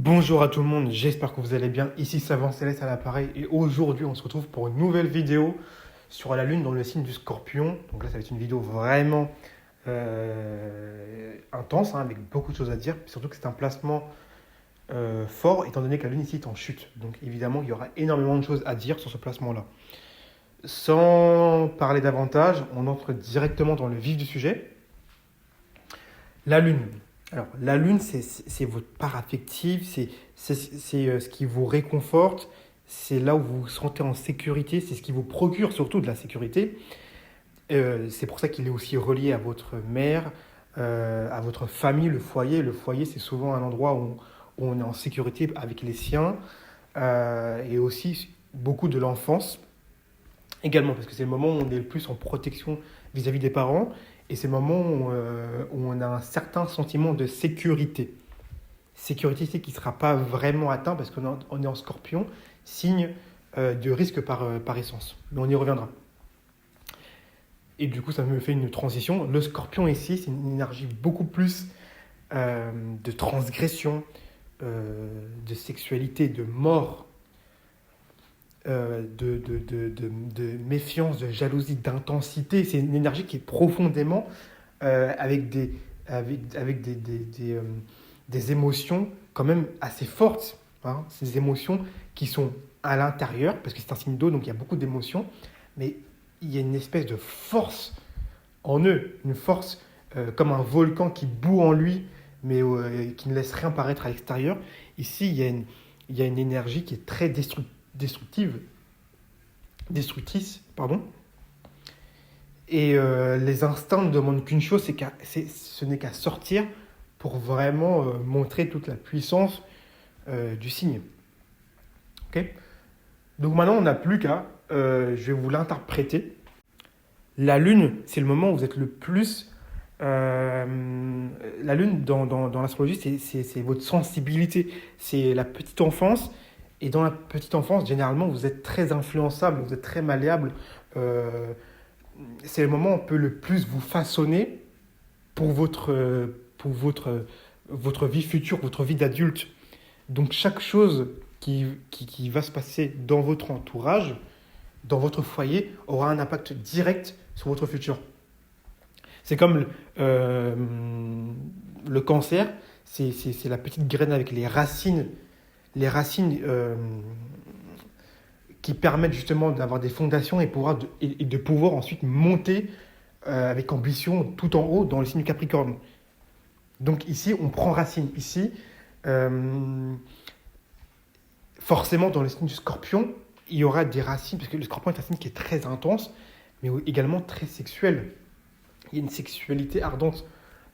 Bonjour à tout le monde, j'espère que vous allez bien. Ici Savant Céleste à l'appareil et aujourd'hui on se retrouve pour une nouvelle vidéo sur la lune dans le signe du Scorpion. Donc là ça va être une vidéo vraiment intense avec beaucoup de choses à dire. Surtout que c'est un placement fort étant donné que la lune ici est en chute. Donc évidemment il y aura énormément de choses à dire sur ce placement-là. Sans parler davantage, on entre directement dans le vif du sujet. La lune. Alors, la lune, c'est votre part affective, c'est ce qui vous réconforte, c'est là où vous vous sentez en sécurité, c'est ce qui vous procure surtout de la sécurité. C'est pour ça qu'il est aussi relié à votre mère, à votre famille, le foyer. Le foyer, c'est souvent un endroit où on est en sécurité avec les siens, et aussi beaucoup de l'enfance également, parce que c'est le moment où on est le plus en protection vis-à-vis des parents. Et c'est le moment où on a un certain sentiment de sécurité. Sécurité qui ne sera pas vraiment atteint parce qu'on est en scorpion, signe de risque par essence. Mais on y reviendra. Et du coup, ça me fait une transition. Le scorpion ici, c'est une énergie beaucoup plus de transgression, de sexualité, de mort, de méfiance, de jalousie, d'intensité. C'est une énergie qui est profondément avec des émotions quand même assez fortes. Hein. Ces émotions qui sont à l'intérieur, parce que c'est un signe d'eau, donc il y a beaucoup d'émotions, mais il y a une espèce de force en eux, une force comme un volcan qui bout en lui, mais qui ne laisse rien paraître à l'extérieur. Ici, il y a une énergie qui est très destructrice, pardon. Et les instincts ne demandent qu'une chose, ce n'est qu'à sortir pour vraiment montrer toute la puissance du signe. Okay. Donc maintenant, on n'a plus qu'à, je vais vous l'interpréter. La lune, c'est le moment où vous êtes le plus... la lune, dans l'astrologie, c'est votre sensibilité, c'est la petite enfance. Et dans la petite enfance, généralement, vous êtes très influençable, vous êtes très malléable. C'est le moment où on peut le plus vous façonner pour votre vie future, votre vie d'adulte. Donc chaque chose qui va se passer dans votre entourage, dans votre foyer, aura un impact direct sur votre futur. C'est comme le cancer, c'est la petite graine avec les racines qui permettent justement d'avoir des fondations et de pouvoir ensuite monter avec ambition tout en haut dans le signe du Capricorne. Donc ici, on prend racine. Ici, forcément, dans le signe du Scorpion, il y aura des racines, parce que le Scorpion est un signe qui est très intense, mais également très sexuel. Il y a une sexualité ardente.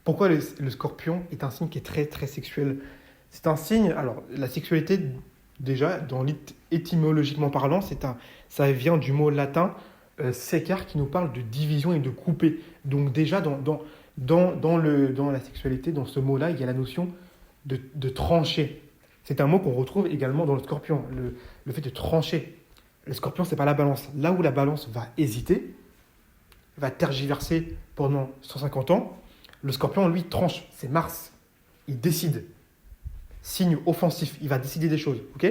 Pourquoi le Scorpion est un signe qui est très, très sexuel ? C'est un signe, alors la sexualité, déjà, étymologiquement parlant, ça vient du mot latin secar qui nous parle de division et de couper. Donc déjà, dans la sexualité, dans ce mot-là, il y a la notion de trancher. C'est un mot qu'on retrouve également dans le Scorpion, le fait de trancher. Le Scorpion, ce n'est pas la balance. Là où la balance va hésiter, va tergiverser pendant 150 ans, le Scorpion, lui, tranche. C'est Mars. Il décide. Signe offensif. Il va décider des choses. Ok ?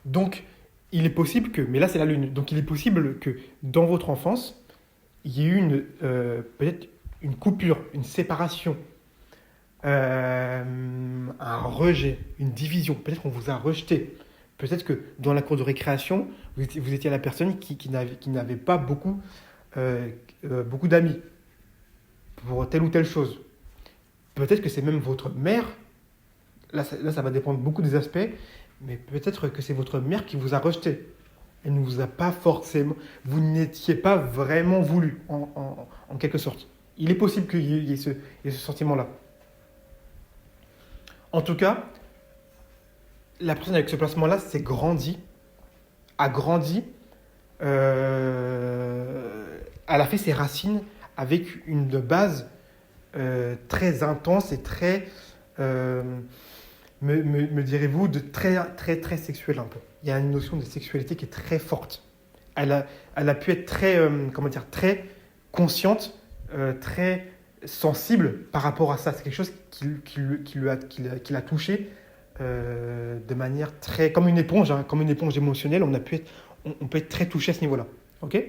Donc, il est possible que... Mais là, c'est la Lune. Donc, il est possible que dans votre enfance, il y ait eu peut-être une coupure, une séparation, un rejet, une division. Peut-être qu'on vous a rejeté. Peut-être que dans la cour de récréation, vous étiez la personne qui n'avait pas beaucoup d'amis pour telle ou telle chose. Peut-être que c'est même votre mère, là ça va dépendre beaucoup des aspects, mais peut-être que c'est votre mère qui vous a rejeté. Elle ne vous a pas forcément... Vous n'étiez pas vraiment voulu, en quelque sorte. Il est possible qu'il y ait ce sentiment-là. En tout cas, la personne avec ce placement-là a grandi, elle a fait ses racines avec une base très intense et très, me direz-vous, de très, très, très sexuelle un peu. Il y a une notion de sexualité qui est très forte. Elle a pu être très, très consciente, très sensible par rapport à ça. C'est quelque chose qui l'a touché de manière très... Comme une éponge, hein, comme une éponge émotionnelle, on peut être très touché à ce niveau-là. Ok.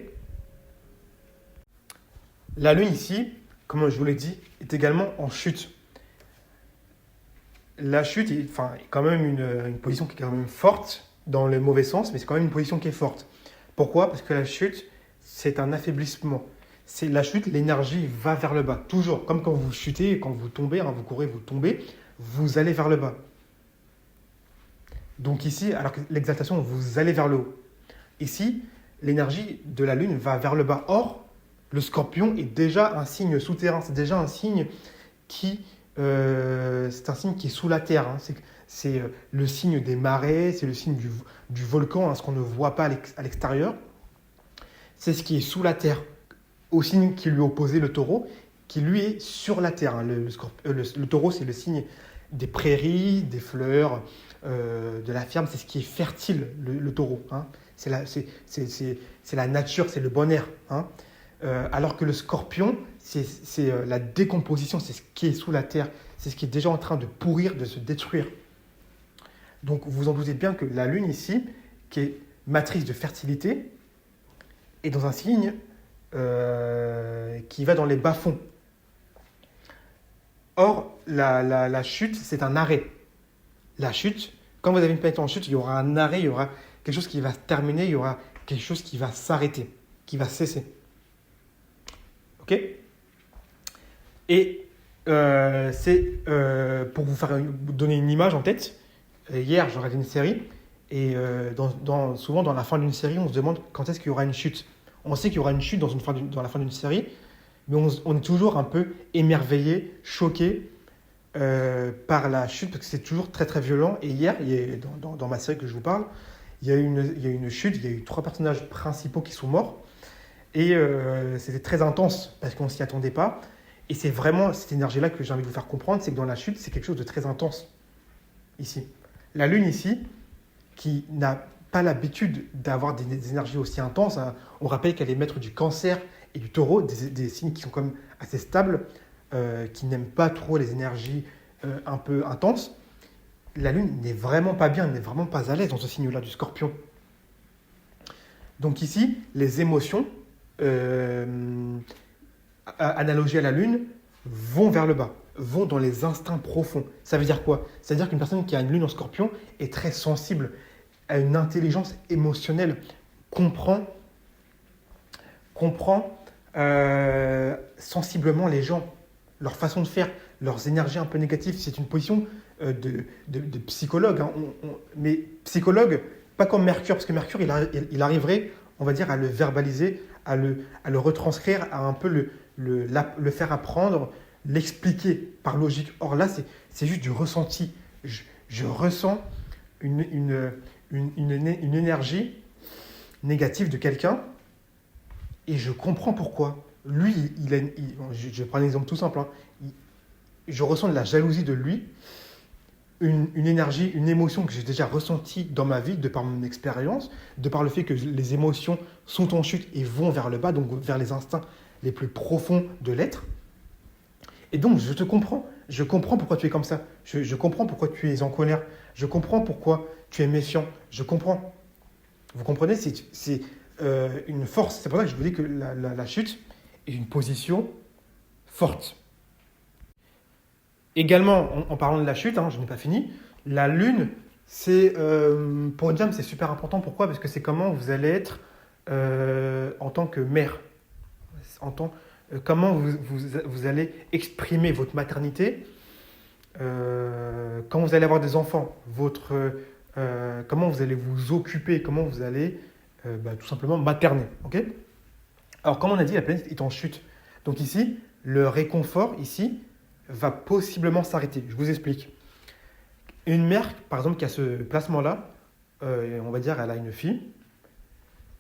La Lune ici, comme je vous l'ai dit, est également en chute. La chute est, enfin, est quand même une position qui est quand même forte dans le mauvais sens, mais c'est quand même une position qui est forte. Pourquoi? Parce que la chute, c'est un affaiblissement. C'est la chute, l'énergie va vers le bas. Toujours, comme quand vous chutez, quand vous tombez, hein, vous courez, vous tombez, vous allez vers le bas. Donc ici, alors que l'exaltation, vous allez vers le haut. Ici, l'énergie de la Lune va vers le bas. Or, le Scorpion est déjà un signe souterrain. C'est déjà un signe c'est un signe qui est sous la terre. Hein. C'est le signe des marées, c'est le signe du volcan, hein, ce qu'on ne voit pas à l'extérieur. C'est ce qui est sous la terre. Au signe qui lui opposait le taureau, qui lui est sur la terre. Hein. Le taureau, c'est le signe des prairies, des fleurs, de la ferme. C'est ce qui est fertile, le taureau. Hein. C'est la nature, c'est le bon air. Hein. Alors que le scorpion, c'est la décomposition, c'est ce qui est sous la terre, c'est ce qui est déjà en train de pourrir, de se détruire. Donc vous en doutez bien que la Lune ici, qui est matrice de fertilité, est dans un signe qui va dans les bas-fonds. Or, la chute, c'est un arrêt. La chute, quand vous avez une planète en chute, il y aura un arrêt, il y aura quelque chose qui va se terminer, il y aura quelque chose qui va s'arrêter, qui va cesser. Ok. Et c'est pour vous donner une image en tête. Hier, j'ai regardé une série et souvent dans la fin d'une série, on se demande quand est-ce qu'il y aura une chute. On sait qu'il y aura une chute dans la fin d'une série, mais on est toujours un peu émerveillé, choqué par la chute parce que c'est toujours très très violent. Et hier, dans ma série que je vous parle, il y a eu une chute, il y a eu 3 personnages principaux qui sont morts. Et c'était très intense parce qu'on ne s'y attendait pas. Et c'est vraiment cette énergie-là que j'ai envie de vous faire comprendre, c'est que dans la chute, c'est quelque chose de très intense ici. La Lune ici, qui n'a pas l'habitude d'avoir des énergies aussi intenses, hein. On rappelle qu'elle est maître du Cancer et du Taureau, des signes qui sont quand même assez stables, qui n'aiment pas trop les énergies un peu intenses. La Lune n'est vraiment pas bien, n'est vraiment pas à l'aise dans ce signe-là du Scorpion. Donc ici, les émotions, analogies à la Lune, vont vers le bas, vont dans les instincts profonds. Ça veut dire quoi? Ça veut dire qu'une personne qui a une Lune en Scorpion est très sensible, a une intelligence émotionnelle, comprend sensiblement les gens, leur façon de faire, leurs énergies un peu négatives. C'est une position de psychologue, hein. Mais psychologue, pas comme Mercure, parce que Mercure, il arriverait, on va dire, à le verbaliser, à le retranscrire, à un peu le faire apprendre, l'expliquer par logique. Or là, c'est juste du ressenti. Je ressens une énergie négative de quelqu'un et je comprends pourquoi. Lui, je vais prendre un exemple tout simple. Hein. Je ressens de la jalousie de lui, une énergie, une émotion que j'ai déjà ressentie dans ma vie, de par mon expérience, de par le fait que les émotions sont en chute et vont vers le bas, donc vers les instincts les plus profonds de l'être. Et donc, je te comprends. Je comprends pourquoi tu es comme ça. Je comprends pourquoi tu es en colère. Je comprends pourquoi tu es méfiant. Je comprends. Vous comprenez? C'est une force. C'est pour ça que je vous dis que la chute est une position forte. Également, en parlant de la chute, hein, je n'ai pas fini, la Lune, pour une femme, c'est super important. Pourquoi? Parce que c'est comment vous allez être en tant que mère. Comment vous allez exprimer votre maternité, quand vous allez avoir des enfants, comment vous allez vous occuper, comment vous allez tout simplement materner. Okay. Alors, comme on a dit, la planète est en chute. Donc ici, le réconfort, ici, va possiblement s'arrêter. Je vous explique. Une mère, par exemple, qui a ce placement-là, on va dire, elle a une fille,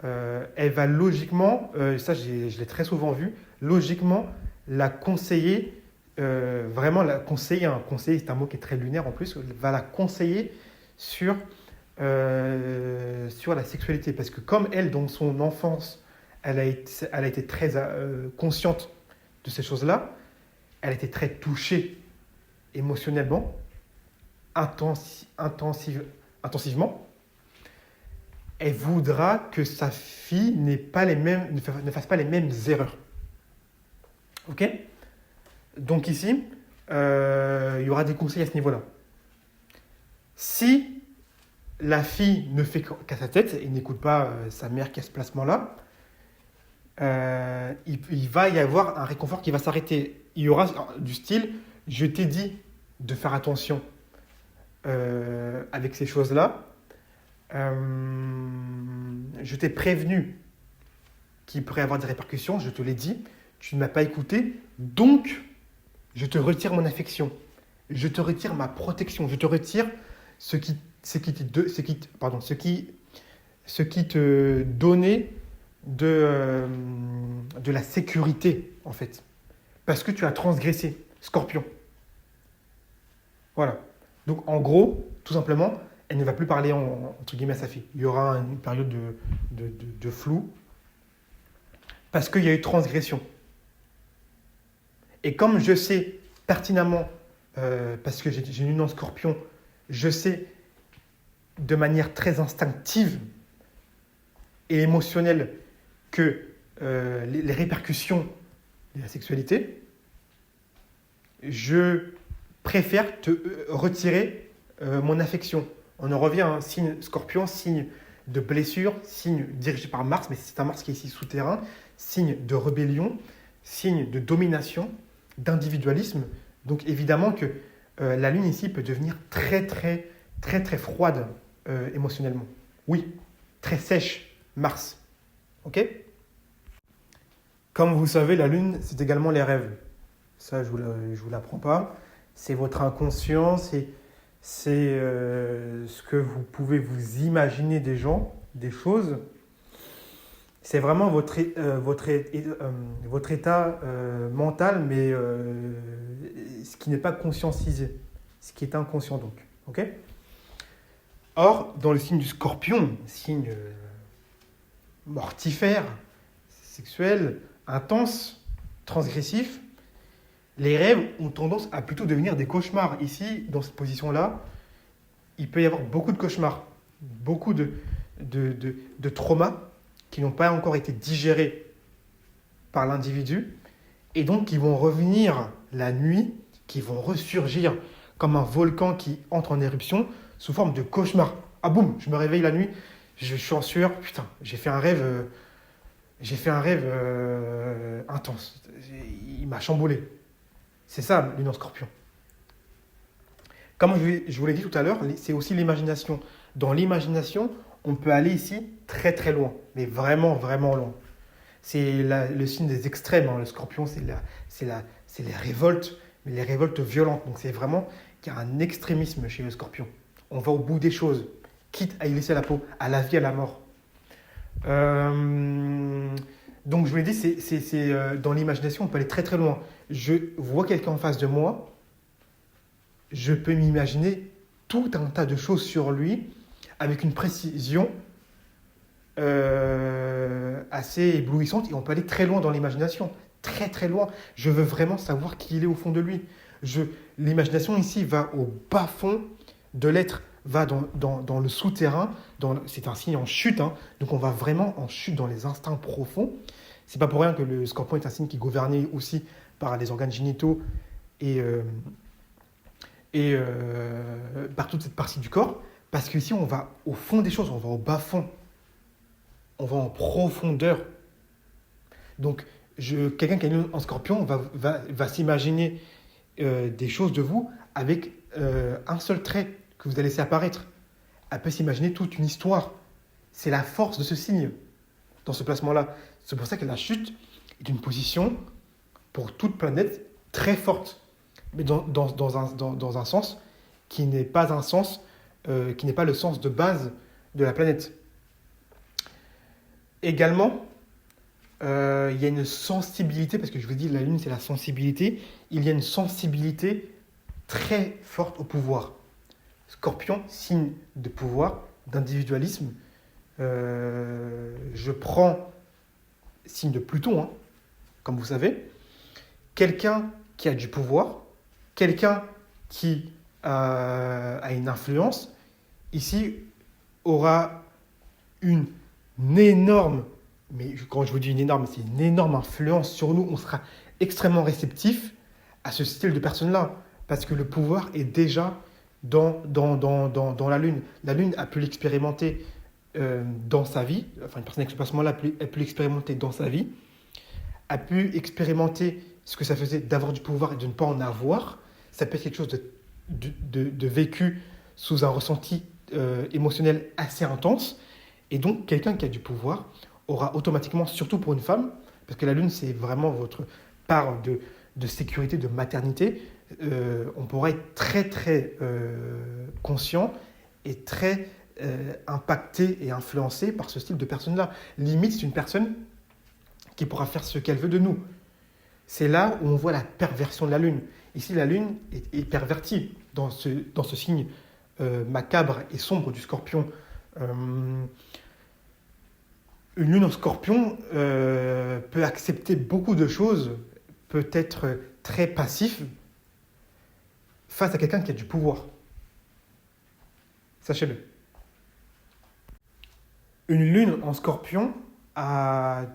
elle va logiquement, ça je l'ai très souvent vu, logiquement la conseiller, vraiment la conseiller, un conseiller c'est un mot qui est très lunaire en plus, va la conseiller sur la sexualité. Parce que comme elle, dans son enfance, elle a été très consciente de ces choses-là, elle était très touchée émotionnellement, intensivement, elle voudra que sa fille ne fasse pas les mêmes erreurs. Ok? Donc ici, il y aura des conseils à ce niveau-là. Si la fille ne fait qu'à sa tête et n'écoute pas sa mère qui a ce placement-là, il va y avoir un réconfort qui va s'arrêter. Il y aura du style, je t'ai dit de faire attention avec ces choses-là. Je t'ai prévenu qu'il pourrait y avoir des répercussions, je te l'ai dit, tu ne m'as pas écouté, donc je te retire mon affection, je te retire ma protection, je te retire ce qui te donnait de la sécurité, en fait. Parce que tu as transgressé, Scorpion. Voilà. Donc, en gros, tout simplement, elle ne va plus parler entre guillemets à sa fille. Il y aura une période de flou parce qu'il y a eu transgression. Et comme je sais pertinemment, parce que j'ai une lune en Scorpion, je sais de manière très instinctive et émotionnelle que les répercussions de la sexualité, je préfère te retirer mon affection. On en revient à un signe Scorpion, signe de blessure, signe dirigé par Mars, mais c'est un Mars qui est ici souterrain, signe de rébellion, signe de domination, d'individualisme. Donc évidemment que la Lune ici peut devenir très très très très froide émotionnellement. Oui, très sèche, Mars. Ok? Comme vous savez, la Lune, c'est également les rêves. Ça, je vous l'apprends pas. C'est votre inconscient, c'est ce que vous pouvez vous imaginer des gens, des choses. C'est vraiment votre état mental, mais ce qui n'est pas conscientisé, ce qui est inconscient donc. Ok? Or, dans le signe du Scorpion, signe mortifère, sexuel, intense, transgressif, les rêves ont tendance à plutôt devenir des cauchemars. Ici, dans cette position-là, il peut y avoir beaucoup de cauchemars, beaucoup de traumas qui n'ont pas encore été digérés par l'individu et donc qui vont revenir la nuit, qui vont ressurgir comme un volcan qui entre en éruption sous forme de cauchemar. Ah boum, je me réveille la nuit, je suis en sueur, putain, j'ai fait un rêve intense. Il m'a chamboulé. C'est ça, Lune en Scorpion. Comme je vous l'ai dit tout à l'heure, c'est aussi l'imagination. Dans l'imagination, on peut aller ici très très loin, mais vraiment vraiment loin. C'est le signe des extrêmes, hein. Le Scorpion, c'est les révoltes, mais les révoltes violentes. Donc c'est vraiment qu'il y a un extrémisme chez le Scorpion. On va au bout des choses, quitte à y laisser la peau, à la vie, à la mort. Donc je vous l'ai dit, dans l'imagination, on peut aller très très loin. Je vois quelqu'un en face de moi, je peux m'imaginer tout un tas de choses sur lui avec une précision assez éblouissante et on peut aller très loin dans l'imagination, très très loin. Je veux vraiment savoir qui il est au fond de lui. L'imagination ici va au bas-fond de l'être, va dans le souterrain, c'est un signe en chute, hein, donc on va vraiment en chute dans les instincts profonds. C'est pas pour rien que le Scorpion est un signe qui est gouverné aussi par les organes génitaux et par toute cette partie du corps, parce qu'ici on va au fond des choses, on va au bas-fond, on va en profondeur. Donc quelqu'un qui est en Scorpion va s'imaginer des choses de vous avec un seul trait que vous allez laisser apparaître. Elle peut s'imaginer toute une histoire. C'est la force de ce signe dans ce placement-là. C'est pour ça que la chute est une position pour toute planète très forte, mais dans un sens qui n'est pas un sens, qui n'est pas le sens de base de la planète. Également, il y a une sensibilité, parce que je vous dis, la Lune, c'est la sensibilité. Il y a une sensibilité très forte au pouvoir. Scorpion, signe de pouvoir, d'individualisme. Je prends signe de Pluton, hein, comme vous savez. Quelqu'un qui a du pouvoir, quelqu'un qui a une influence, ici, aura une énorme, mais quand je vous dis une énorme, c'est une énorme influence sur nous. On sera extrêmement réceptif à ce style de personne-là, parce que le pouvoir est déjà dans la Lune. La Lune a pu l'expérimenter dans sa vie, enfin une personne avec ce placement-là a pu l'expérimenter dans sa vie, a pu expérimenter ce que ça faisait d'avoir du pouvoir et de ne pas en avoir. Ça peut être quelque chose de vécu sous un ressenti émotionnel assez intense. Et donc, quelqu'un qui a du pouvoir aura automatiquement, surtout pour une femme, parce que la Lune, c'est vraiment votre part de sécurité, de maternité, on pourra être très, très conscient et très impacté et influencé par ce style de personne-là. Limite, c'est une personne qui pourra faire ce qu'elle veut de nous. C'est là où on voit la perversion de la Lune. Ici, la Lune est pervertie dans ce signe macabre et sombre du Scorpion. Une Lune en Scorpion peut accepter beaucoup de choses, peut être très passif face à quelqu'un qui a du pouvoir. Sachez-le. Une Lune en Scorpion a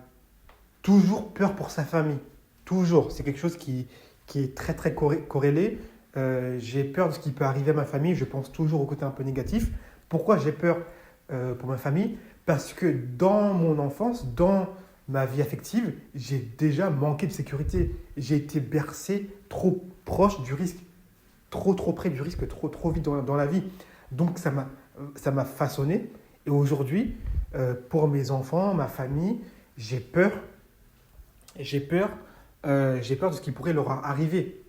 toujours peur pour sa famille. Toujours. C'est quelque chose qui est très, très corrélé. J'ai peur de ce qui peut arriver à ma famille. Je pense toujours au côté un peu négatif. Pourquoi j'ai peur pour ma famille? Parce que dans mon enfance, dans ma vie affective, j'ai déjà manqué de sécurité. J'ai été bercé trop proche du risque, trop près du risque, trop vite dans la vie. Donc ça m'a façonné. Et aujourd'hui, pour mes enfants, ma famille, j'ai peur de ce qui pourrait leur arriver.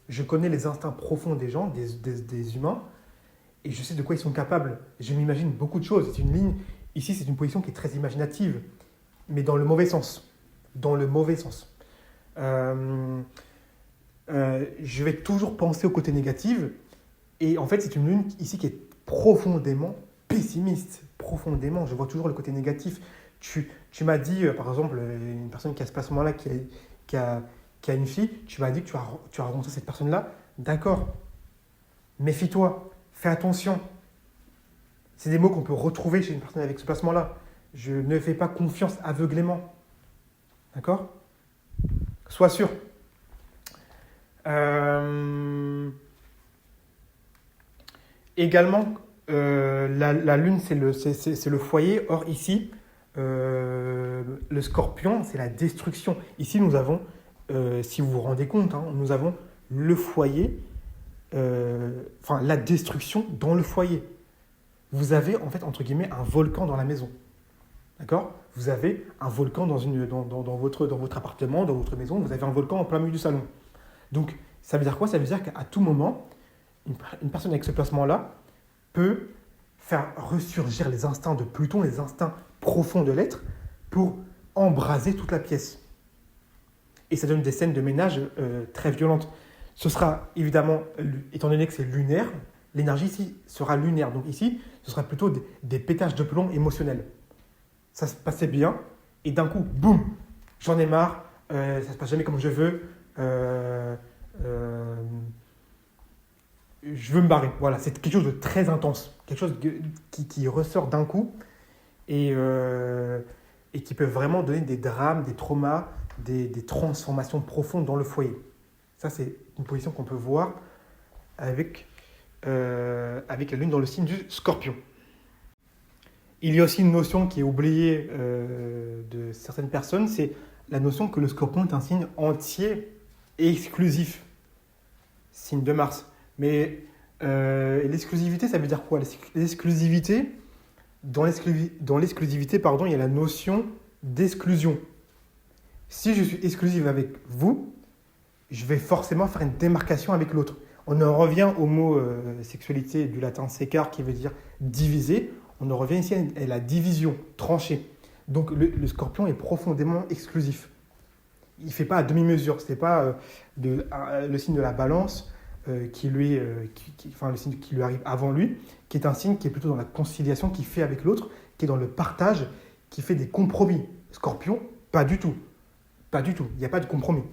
Je connais les instincts profonds des gens, des humains, et je sais de quoi ils sont capables. Je m'imagine beaucoup de choses. C'est une ligne, ici, c'est une position qui est très imaginative, mais dans le mauvais sens. Dans le mauvais sens. Je vais toujours penser au côté négatif, et en fait, c'est une lune ici qui est profondément pessimiste. Profondément, je vois toujours le côté négatif. Tu m'as dit, par exemple, une personne qui a ce placement-là, qui a une fille, tu m'as dit que tu as rencontré cette personne-là. D'accord. Méfie-toi. Fais attention. C'est des mots qu'on peut retrouver chez une personne avec ce placement-là. Je ne fais pas confiance aveuglément. D'accord? Sois sûr. Également, la Lune, c'est le foyer. Or, ici, le Scorpion, c'est la destruction. Ici, nous avons, si vous vous rendez compte, nous avons le foyer, la destruction dans le foyer. Vous avez, en fait, entre guillemets, un volcan dans la maison. D'accord? Vous avez un volcan dans votre appartement, dans votre maison, vous avez un volcan en plein milieu du salon. Donc, ça veut dire quoi? Ça veut dire qu'à tout moment, une personne avec ce placement-là peut faire ressurgir les instincts de Pluton, les instincts profonds de l'être, pour embraser toute la pièce. Et ça donne des scènes de ménage très violentes. Ce sera évidemment, étant donné que c'est lunaire, l'énergie ici sera lunaire. Donc ici, ce sera plutôt des pétages de plomb émotionnels. Ça se passait bien, et d'un coup, boum, j'en ai marre, ça se passe jamais comme je veux, je veux me barrer. Voilà, c'est quelque chose de très intense, quelque chose qui ressort d'un coup et qui peut vraiment donner des drames, des traumas, des transformations profondes dans le foyer. Ça, c'est une position qu'on peut voir avec la Lune dans le signe du Scorpion. Il y a aussi une notion qui est oubliée de certaines personnes, c'est la notion que le Scorpion est un signe entier et exclusif. Signe de Mars. Mais l'exclusivité, ça veut dire quoi? L'exclusivité, dans l'exclusivité, il y a la notion d'exclusion. Si je suis exclusive avec vous, je vais forcément faire une démarcation avec l'autre. On en revient au mot sexualité du latin sécar qui veut dire diviser. On en revient ici à la division, trancher. Donc le Scorpion est profondément exclusif. Il ne fait pas à demi-mesure. Ce n'est pas le signe de la balance le signe qui lui arrive avant lui, qui est un signe qui est plutôt dans la conciliation, qui fait avec l'autre, qui est dans le partage, qui fait des compromis. Scorpion, pas du tout. Pas du tout. Il n'y a pas de compromis.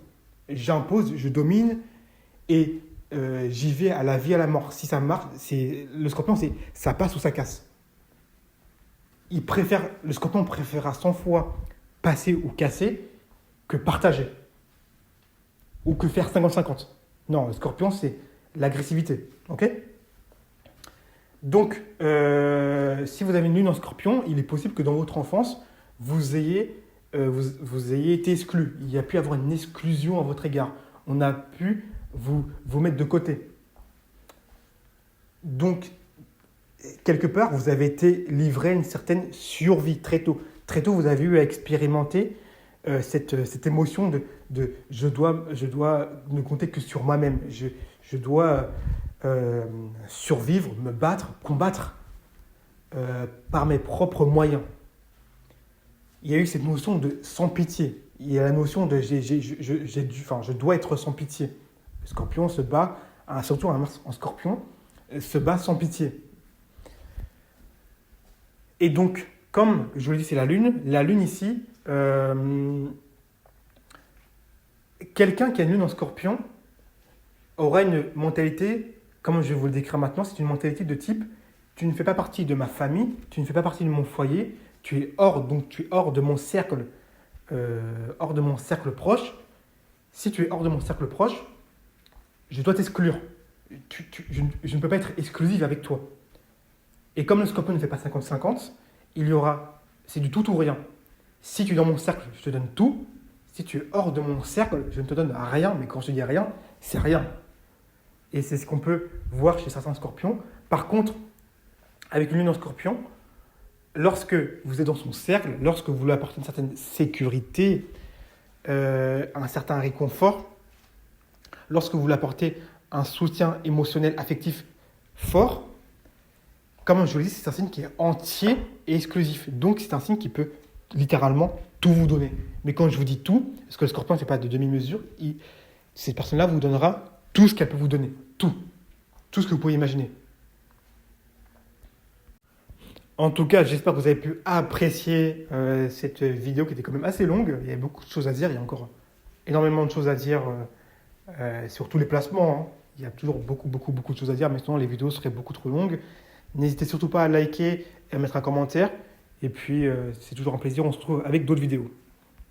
J'impose, je domine et j'y vais à la vie, à la mort. Si ça marche, le scorpion, ça passe ou ça casse. Le scorpion préférera 100 fois passer ou casser que partager ou que faire 50-50. Non, le scorpion, c'est l'agressivité. Ok? Donc, si vous avez une lune en scorpion, il est possible que dans votre enfance, vous ayez été exclu. Il y a pu avoir une exclusion à votre égard. On a pu vous mettre de côté. Donc, quelque part, vous avez été livré à une certaine survie très tôt. Très tôt, vous avez eu à expérimenter cette émotion de je dois ne compter que sur moi-même. Je dois survivre, me battre, combattre par mes propres moyens. Il y a eu cette notion de sans pitié. Il y a la notion de je dois être sans pitié. Le scorpion se bat, surtout un Mars en scorpion, se bat sans pitié. Et donc, comme je vous l'ai dit, c'est la lune ici, quelqu'un qui a une lune en scorpion aura une mentalité, comme je vais vous le décrire maintenant, c'est une mentalité de type tu ne fais pas partie de ma famille, tu ne fais pas partie de mon foyer, tu es hors de mon cercle, proche. Si tu es hors de mon cercle proche, je dois t'exclure. Je ne peux pas être exclusive avec toi. Et comme le scorpion ne fait pas 50-50, c'est du tout ou rien. Si tu es dans mon cercle, je te donne tout. Si tu es hors de mon cercle, je ne te donne rien. Mais quand je te dis rien, c'est rien. Et c'est ce qu'on peut voir chez certains scorpions. Par contre, avec une lune en scorpion, lorsque vous êtes dans son cercle, lorsque vous lui apportez une certaine sécurité, un certain réconfort, lorsque vous lui apportez un soutien émotionnel, affectif fort, comme je vous le dis, c'est un signe qui est entier et exclusif. Donc, c'est un signe qui peut littéralement tout vous donner. Mais quand je vous dis tout, parce que le scorpion ne fait pas de demi-mesure, cette personne-là vous donnera tout ce qu'elle peut vous donner. Tout. Tout ce que vous pouvez imaginer. En tout cas, j'espère que vous avez pu apprécier cette vidéo qui était quand même assez longue. Il y a beaucoup de choses à dire. Il y a encore énormément de choses à dire sur tous les placements. Hein. Il y a toujours beaucoup de choses à dire, mais sinon les vidéos seraient beaucoup trop longues. N'hésitez surtout pas à liker et à mettre un commentaire. Et puis, c'est toujours un plaisir. On se retrouve avec d'autres vidéos.